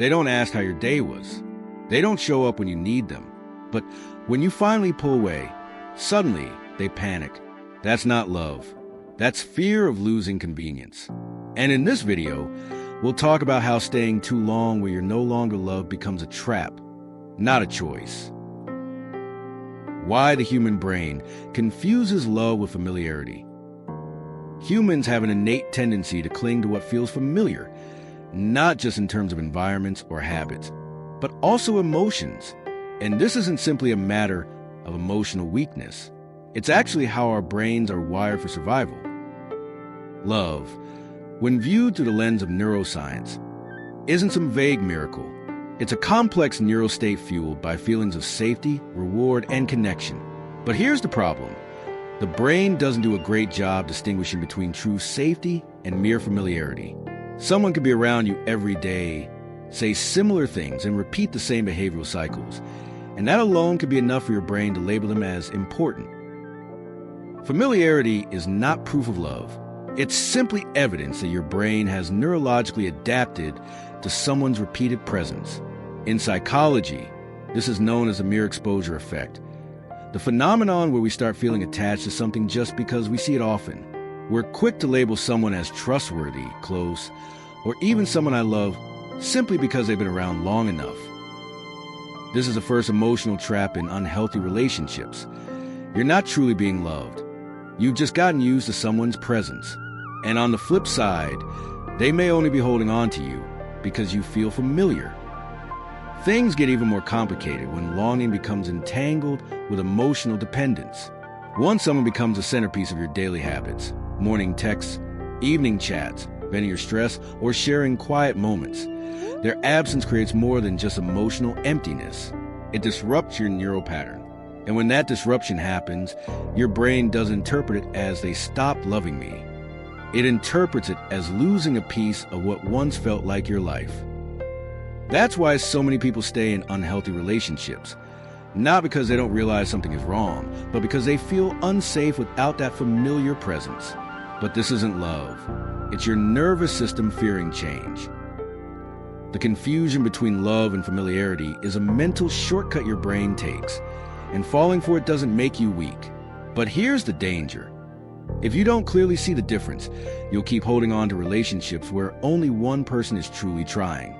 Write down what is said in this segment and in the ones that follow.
They don't ask how your day was. They don't show up when you need them. But when you finally pull away, suddenly they panic. That's not love. That's fear of losing convenience. And in this video, we'll talk about how staying too long where you're no longer loved becomes a trap, not a choice. Why the human brain confuses love with familiarity. Humans have an innate tendency to cling to what feels familiar, not just in terms of environments or habits, but also emotions. And this isn't simply a matter of emotional weakness. It's actually how our brains are wired for survival. Love, when viewed through the lens of neuroscience, isn't some vague miracle. It's a complex neural state fueled by feelings of safety, reward, and connection. But here's the problem. The brain doesn't do a great job distinguishing between true safety and mere familiarity. Someone could be around you every day, say similar things, and repeat the same behavioral cycles. And that alone could be enough for your brain to label them as important. Familiarity is not proof of love. It's simply evidence that your brain has neurologically adapted to someone's repeated presence. In psychology, this is known as the mere exposure effect, the phenomenon where we start feeling attached to something just because we see it often. We're quick to label someone as trustworthy, close, or even someone I love simply because they've been around long enough. This is the first emotional trap in unhealthy relationships. You're not truly being loved. You've just gotten used to someone's presence. And on the flip side, they may only be holding on to you because you feel familiar. Things get even more complicated when longing becomes entangled with emotional dependence. Once someone becomes a centerpiece of your daily habits, morning texts, evening chats, venting your stress, or sharing quiet moments, their absence creates more than just emotional emptiness. It disrupts your neural pattern. And when that disruption happens, your brain doesn't interpret it as they stopped loving me. It interprets it as losing a piece of what once felt like your life. That's why so many people stay in unhealthy relationships. Not because they don't realize something is wrong, but because they feel unsafe without that familiar presence. But this isn't love. It's your nervous system fearing change. The confusion between love and familiarity is a mental shortcut your brain takes, and falling for it doesn't make you weak. But here's the danger. If you don't clearly see the difference, you'll keep holding on to relationships where only one person is truly trying.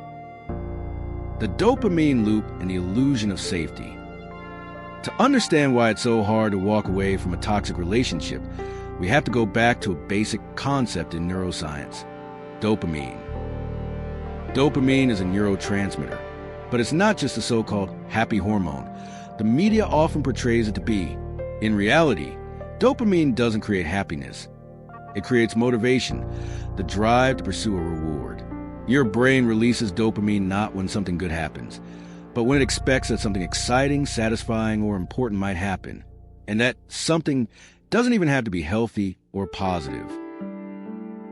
The dopamine loop and the illusion of safety. To understand why it's so hard to walk away from a toxic relationship, we have to go back to a basic concept in neuroscience: dopamine. Dopamine is a neurotransmitter, but it's not just a so-called happy hormone the media often portrays it to be. In reality, dopamine doesn't create happiness. It creates motivation, the drive to pursue a reward. Your brain releases dopamine not when something good happens, but when it expects that something exciting, satisfying, or important might happen. And that something doesn't even have to be healthy or positive.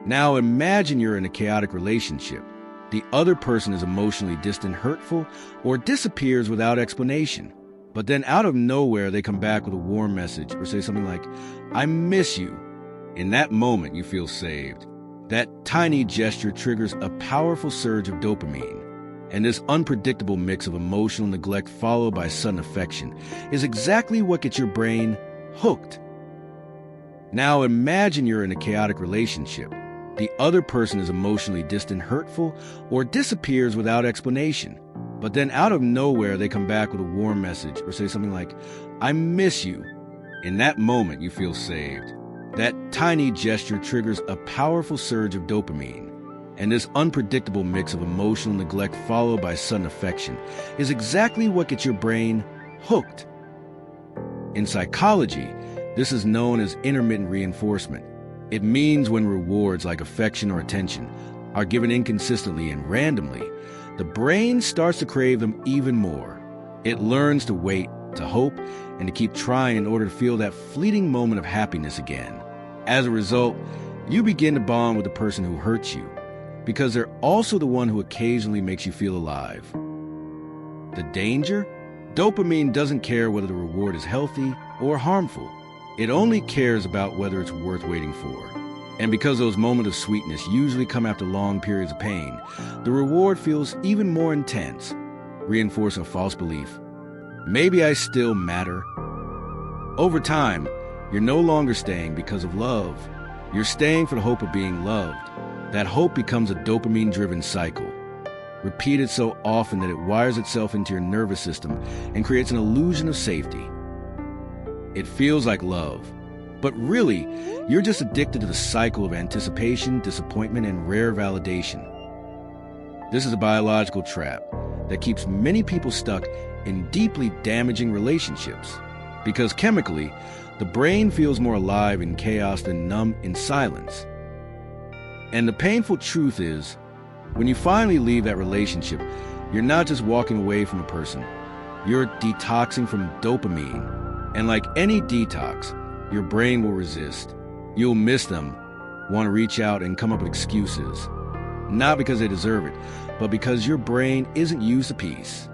Now imagine you're in a chaotic relationship. The other person is emotionally distant, hurtful, or disappears without explanation. But then out of nowhere, they come back with a warm message or say something like, "I miss you." In that moment, you feel saved. That tiny gesture triggers a powerful surge of dopamine. And this unpredictable mix of emotional neglect followed by sudden affection is exactly what gets your brain hooked. Now imagine you're in a chaotic relationship. The other person is emotionally distant, hurtful, or disappears without explanation. But then out of nowhere, they come back with a warm message or say something like, "I miss you." In that moment, you feel saved. That tiny gesture triggers a powerful surge of dopamine. And this unpredictable mix of emotional neglect followed by sudden affection is exactly what gets your brain hooked. In psychology, this is known as intermittent reinforcement. It means when rewards like affection or attention are given inconsistently and randomly, the brain starts to crave them even more. It learns to wait, to hope, and to keep trying in order to feel that fleeting moment of happiness again. As a result, you begin to bond with the person who hurts you, because they're also the one who occasionally makes you feel alive. The danger? Dopamine doesn't care whether the reward is healthy or harmful. It only cares about whether it's worth waiting for. And because those moments of sweetness usually come after long periods of pain, the reward feels even more intense, reinforcing a false belief. Maybe I still matter. Over time, you're no longer staying because of love. You're staying for the hope of being loved. That hope becomes a dopamine-driven cycle, repeated so often that it wires itself into your nervous system and creates an illusion of safety. It feels like love, but really, you're just addicted to the cycle of anticipation, disappointment, and rare validation. This is a biological trap that keeps many people stuck in deeply damaging relationships, because chemically, the brain feels more alive in chaos than numb in silence. And the painful truth is, when you finally leave that relationship, you're not just walking away from a person, you're detoxing from dopamine. And like any detox, your brain will resist. You'll miss them, want to reach out and come up with excuses. Not because they deserve it, but because your brain isn't used to peace.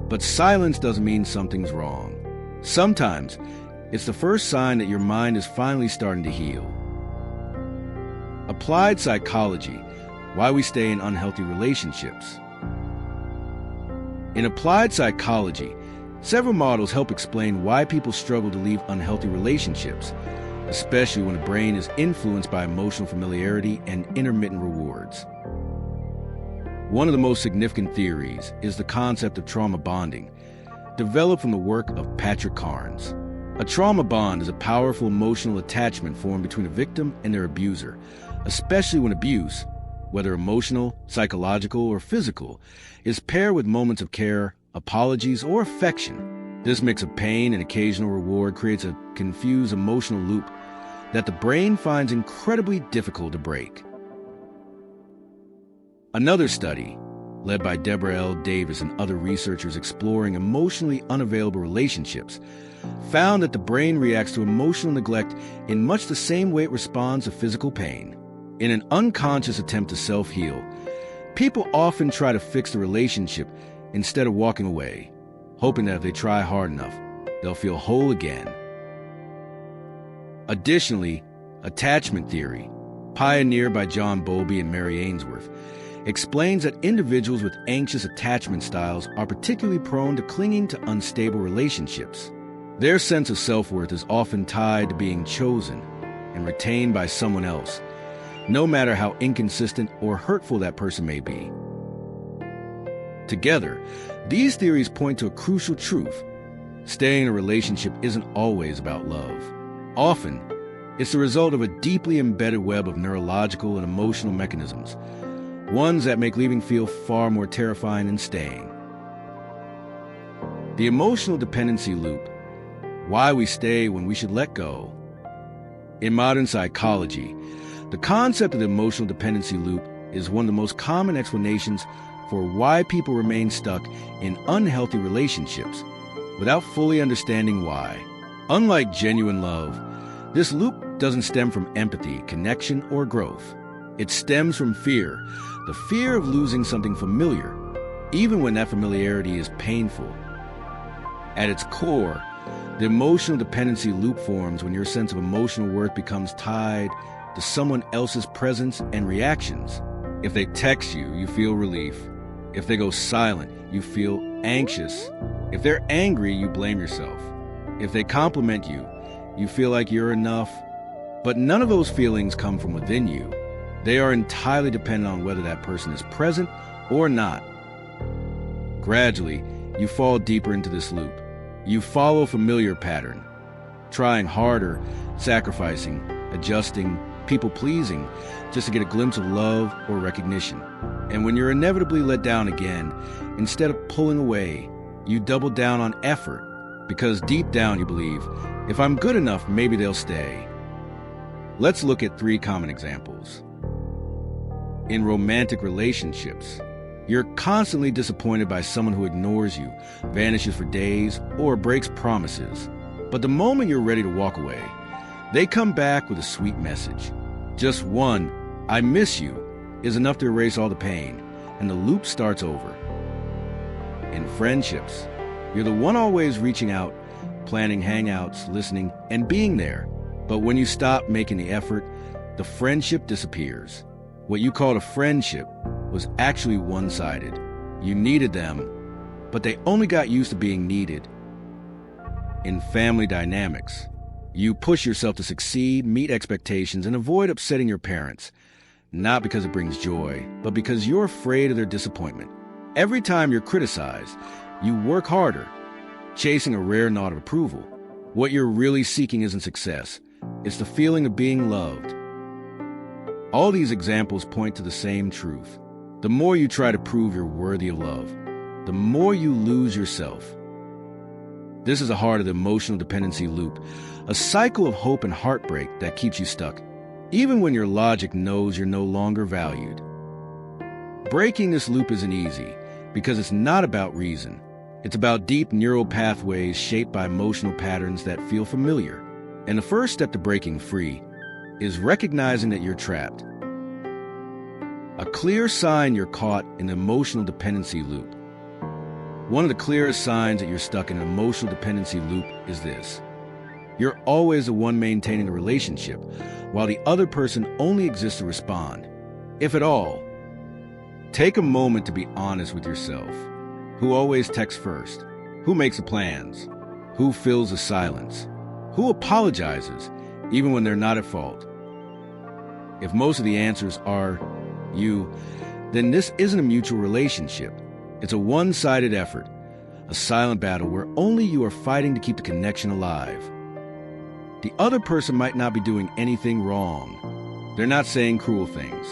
But silence doesn't mean something's wrong. Sometimes, it's the first sign that your mind is finally starting to heal. Applied psychology, why we stay in unhealthy relationships. In applied psychology, several models help explain why people struggle to leave unhealthy relationships, especially when the brain is influenced by emotional familiarity and intermittent rewards. One of the most significant theories is the concept of trauma bonding, developed from the work of Patrick Carnes. A trauma bond is a powerful emotional attachment formed between a victim and their abuser, especially when abuse, whether emotional, psychological, or physical, is paired with moments of care, apologies, or affection. This mix of pain and occasional reward creates a confused emotional loop that the brain finds incredibly difficult to break. Another study, led by Deborah L. Davis and other researchers exploring emotionally unavailable relationships, found that the brain reacts to emotional neglect in much the same way it responds to physical pain. In an unconscious attempt to self-heal, people often try to fix the relationship instead of walking away, hoping that if they try hard enough, they'll feel whole again. Additionally, attachment theory, pioneered by John Bowlby and Mary Ainsworth, explains that individuals with anxious attachment styles are particularly prone to clinging to unstable relationships. Their sense of self-worth is often tied to being chosen and retained by someone else, no matter how inconsistent or hurtful that person may be. Together, these theories point to a crucial truth. Staying in a relationship isn't always about love. Often, it's the result of a deeply embedded web of neurological and emotional mechanisms, ones that make leaving feel far more terrifying than staying. The emotional dependency loop, why we stay when we should let go. In modern psychology, the concept of the emotional dependency loop is one of the most common explanations for why people remain stuck in unhealthy relationships without fully understanding why. Unlike genuine love, this loop doesn't stem from empathy, connection, or growth. It stems from fear, the fear of losing something familiar, even when that familiarity is painful. At its core, the emotional dependency loop forms when your sense of emotional worth becomes tied to someone else's presence and reactions. If they text you, you feel relief. If they go silent, you feel anxious. If they're angry, you blame yourself. If they compliment you, you feel like you're enough. But none of those feelings come from within you. They are entirely dependent on whether that person is present or not. Gradually, you fall deeper into this loop. You follow a familiar pattern, trying harder, sacrificing, adjusting, people-pleasing, just to get a glimpse of love or recognition. And when you're inevitably let down again, instead of pulling away, you double down on effort, because deep down you believe, if I'm good enough, maybe they'll stay. Let's look at 3 common examples. In romantic relationships, you're constantly disappointed by someone who ignores you, vanishes for days, or breaks promises. But the moment you're ready to walk away, they come back with a sweet message. Just one, "I miss you," is enough to erase all the pain, and the loop starts over. In friendships, you're the one always reaching out, planning hangouts, listening, and being there. But when you stop making the effort, the friendship disappears. What you called a friendship was actually one-sided. You needed them, but they only got used to being needed. In family dynamics, you push yourself to succeed, meet expectations, and avoid upsetting your parents, not because it brings joy, but because you're afraid of their disappointment. Every time you're criticized, you work harder, chasing a rare nod of approval. What you're really seeking isn't success. It's the feeling of being loved. All these examples point to the same truth. The more you try to prove you're worthy of love, the more you lose yourself. This is the heart of the emotional dependency loop, a cycle of hope and heartbreak that keeps you stuck, even when your logic knows you're no longer valued. Breaking this loop isn't easy, because it's not about reason. It's about deep neural pathways shaped by emotional patterns that feel familiar. And the first step to breaking free is recognizing that you're trapped. A clear sign you're caught in the emotional dependency loop. One of the clearest signs that you're stuck in an emotional dependency loop is this. You're always the one maintaining the relationship, while the other person only exists to respond, if at all. Take a moment to be honest with yourself. Who always texts first? Who makes the plans? Who fills the silence? Who apologizes, even when they're not at fault? If most of the answers are you, then this isn't a mutual relationship. It's a one-sided effort, a silent battle where only you are fighting to keep the connection alive. The other person might not be doing anything wrong. They're not saying cruel things.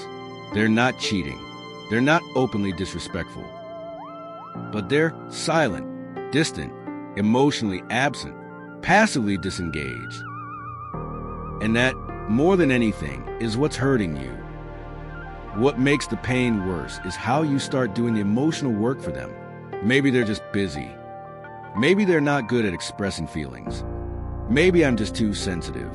They're not cheating. They're not openly disrespectful. But they're silent, distant, emotionally absent, passively disengaged. And that, more than anything, is what's hurting you. What makes the pain worse is how you start doing the emotional work for them. Maybe they're just busy. Maybe they're not good at expressing feelings. Maybe I'm just too sensitive.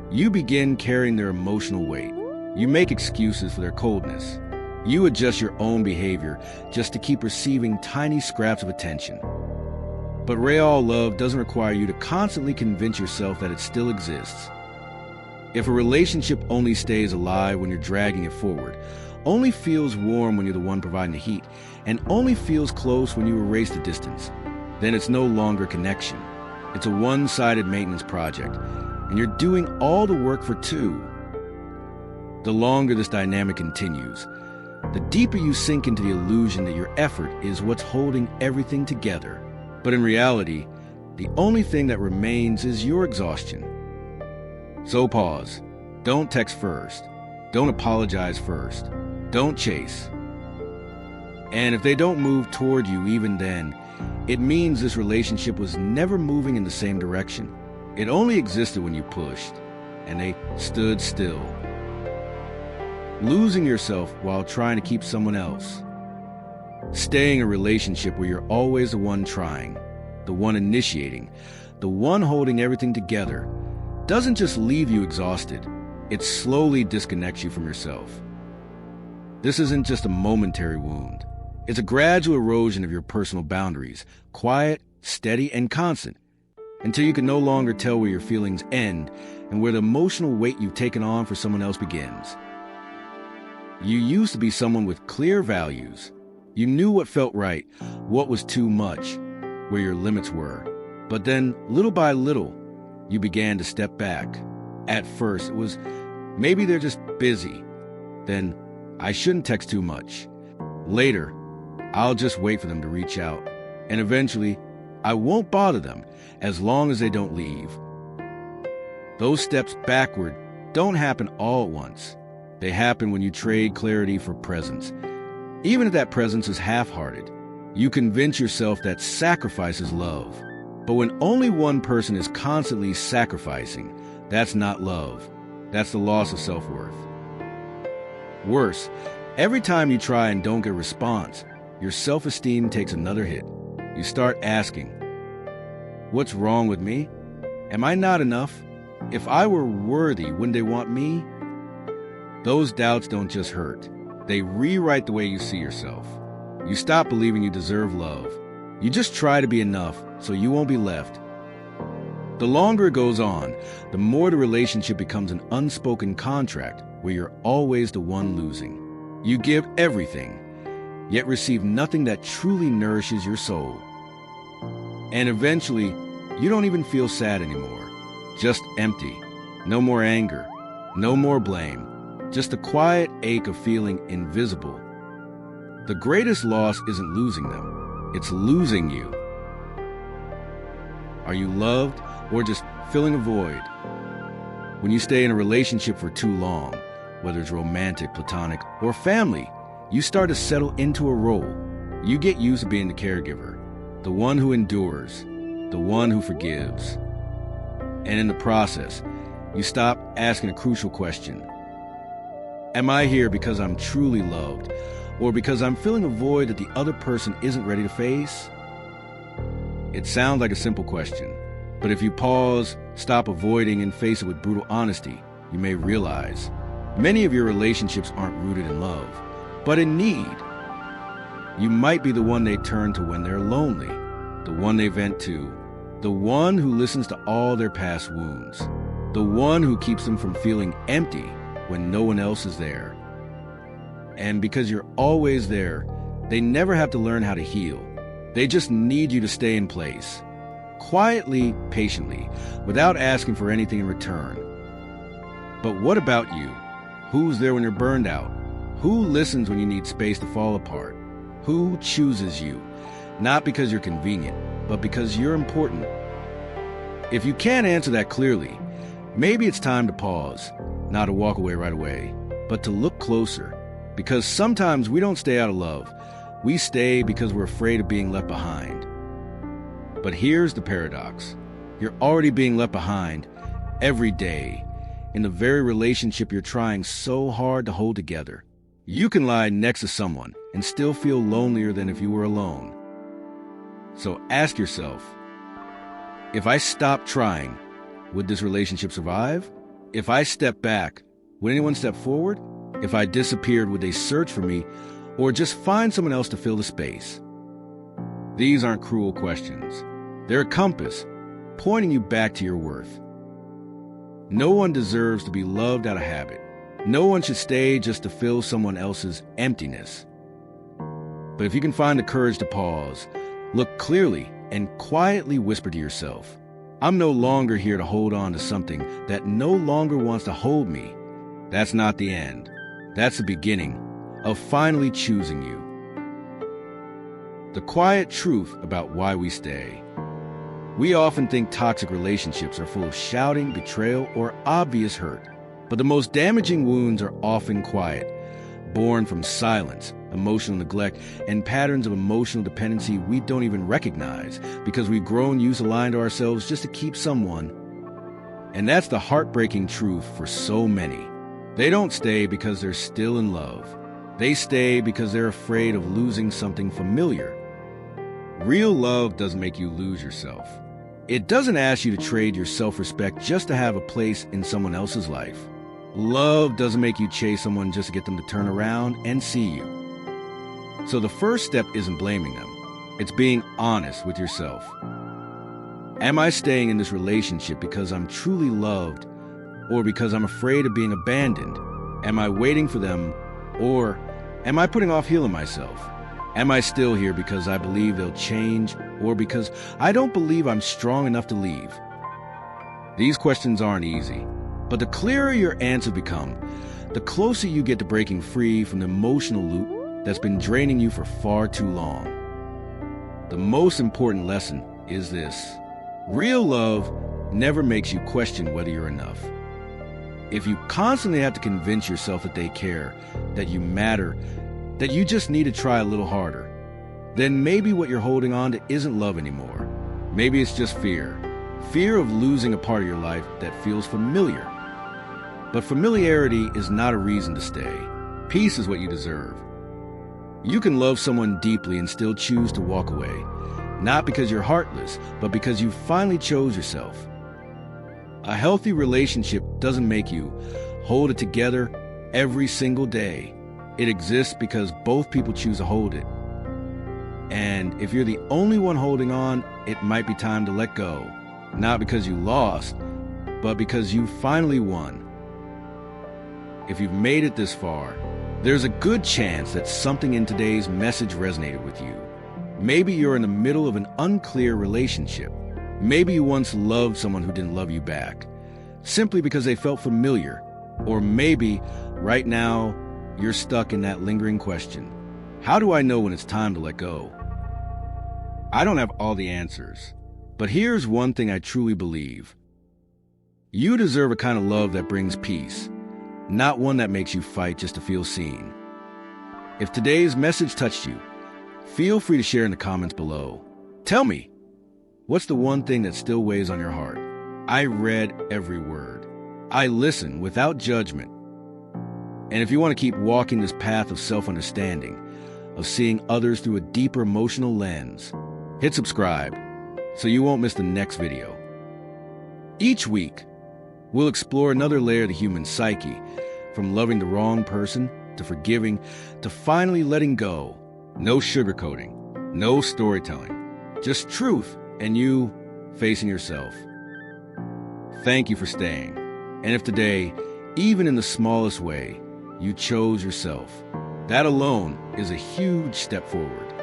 You begin carrying their emotional weight. You make excuses for their coldness. You adjust your own behavior just to keep receiving tiny scraps of attention. But real love doesn't require you to constantly convince yourself that it still exists. If a relationship only stays alive when you're dragging it forward, only feels warm when you're the one providing the heat, and only feels close when you erase the distance, then it's no longer connection. It's a one-sided maintenance project, and you're doing all the work for two. The longer this dynamic continues, the deeper you sink into the illusion that your effort is what's holding everything together. But in reality, the only thing that remains is your exhaustion. So pause. Don't text first. Don't apologize first. Don't chase. And if they don't move toward you even then, it means this relationship was never moving in the same direction. It only existed when you pushed, and they stood still. Losing yourself while trying to keep someone else. Staying in a relationship where you're always the one trying, the one initiating, the one holding everything together, doesn't just leave you exhausted, it slowly disconnects you from yourself. This isn't just a momentary wound. It's a gradual erosion of your personal boundaries, quiet, steady, and constant, until you can no longer tell where your feelings end and where the emotional weight you've taken on for someone else begins. You used to be someone with clear values. You knew what felt right, what was too much, where your limits were. But then, little by little, you began to step back. At first, it was, maybe they're just busy. Then, I shouldn't text too much. Later, I'll just wait for them to reach out. And eventually, I won't bother them as long as they don't leave. Those steps backward don't happen all at once. They happen when you trade clarity for presence. Even if that presence is half-hearted, you convince yourself that sacrifice is love. But when only one person is constantly sacrificing, that's not love. That's the loss of self-worth. Worse, every time you try and don't get a response, your self-esteem takes another hit. You start asking, what's wrong with me? Am I not enough? If I were worthy, wouldn't they want me? Those doubts don't just hurt. They rewrite the way you see yourself. You stop believing you deserve love. You just try to be enough so you won't be left. The longer it goes on, the more the relationship becomes an unspoken contract where you're always the one losing. You give everything, yet receive nothing that truly nourishes your soul. And eventually, you don't even feel sad anymore, just empty. No more anger, no more blame, just the quiet ache of feeling invisible. The greatest loss isn't losing them, it's losing you. Are you loved or just filling a void? When you stay in a relationship for too long, whether it's romantic, platonic, or family, you start to settle into a role. You get used to being the caregiver, the one who endures, the one who forgives. And in the process, you stop asking a crucial question. Am I here because I'm truly loved, or because I'm filling a void that the other person isn't ready to face? It sounds like a simple question, but if you pause, stop avoiding, and face it with brutal honesty, you may realize many of your relationships aren't rooted in love, but in need. You might be the one they turn to when they're lonely, the one they vent to, the one who listens to all their past wounds, the one who keeps them from feeling empty when no one else is there. And because you're always there, they never have to learn how to heal. They just need you to stay in place, quietly, patiently, without asking for anything in return. But what about you? Who's there when you're burned out? Who listens when you need space to fall apart? Who chooses you? Not because you're convenient, but because you're important. If you can't answer that clearly, maybe it's time to pause, not to walk away right away, but to look closer. Because sometimes we don't stay out of love. We stay because we're afraid of being left behind. But here's the paradox. You're already being left behind every day in the very relationship you're trying so hard to hold together. You can lie next to someone and still feel lonelier than if you were alone. So ask yourself, if I stopped trying, would this relationship survive? If I step back, would anyone step forward? If I disappeared, would they search for me or just find someone else to fill the space? These aren't cruel questions. They're a compass pointing you back to your worth. No one deserves to be loved out of habit. No one should stay just to fill someone else's emptiness. But if you can find the courage to pause, look clearly, and quietly whisper to yourself, I'm no longer here to hold on to something that no longer wants to hold me. That's not the end. That's the beginning of finally choosing you. The quiet truth about why we stay. We often think toxic relationships are full of shouting, betrayal, or obvious hurt. But the most damaging wounds are often quiet, born from silence, emotional neglect, and patterns of emotional dependency we don't even recognize because we've grown used to lying to ourselves just to keep someone. And that's the heartbreaking truth for so many. They don't stay because they're still in love. They stay because they're afraid of losing something familiar. Real love doesn't make you lose yourself. It doesn't ask you to trade your self-respect just to have a place in someone else's life. Love doesn't make you chase someone just to get them to turn around and see you. So the first step isn't blaming them. It's being honest with yourself. Am I staying in this relationship because I'm truly loved or because I'm afraid of being abandoned? Am I waiting for them, or am I putting off healing myself? Am I still here because I believe they'll change, or because I don't believe I'm strong enough to leave? These questions aren't easy, but the clearer your answers become, the closer you get to breaking free from the emotional loop that's been draining you for far too long. The most important lesson is this: real love never makes you question whether you're enough. If you constantly have to convince yourself that they care, that you matter, that you just need to try a little harder, then maybe what you're holding on to isn't love anymore. Maybe it's just fear. Fear of losing a part of your life that feels familiar. But familiarity is not a reason to stay. Peace is what you deserve. You can love someone deeply and still choose to walk away, not because you're heartless, but because you finally chose yourself. A healthy relationship doesn't make you hold it together every single day. It exists because both people choose to hold it. And if you're the only one holding on, it might be time to let go. not because you lost, but because you finally won. If you've made it this far, there's a good chance that something in today's message resonated with you. Maybe you're in the middle of an unclear relationship. Maybe you once loved someone who didn't love you back, simply because they felt familiar. Or maybe, right now, you're stuck in that lingering question. How do I know when it's time to let go? I don't have all the answers, but here's one thing I truly believe. You deserve a kind of love that brings peace, not one that makes you fight just to feel seen. If today's message touched you, feel free to share in the comments below. Tell me, what's the one thing that still weighs on your heart? I read every word. I listen without judgment. And if you want to keep walking this path of self-understanding, of seeing others through a deeper emotional lens, hit subscribe so you won't miss the next video. Each week, we'll explore another layer of the human psyche, from loving the wrong person, to forgiving, to finally letting go. No sugarcoating, no storytelling, just truth and you facing yourself. Thank you for staying. And if today, even in the smallest way, you chose yourself, that alone is a huge step forward.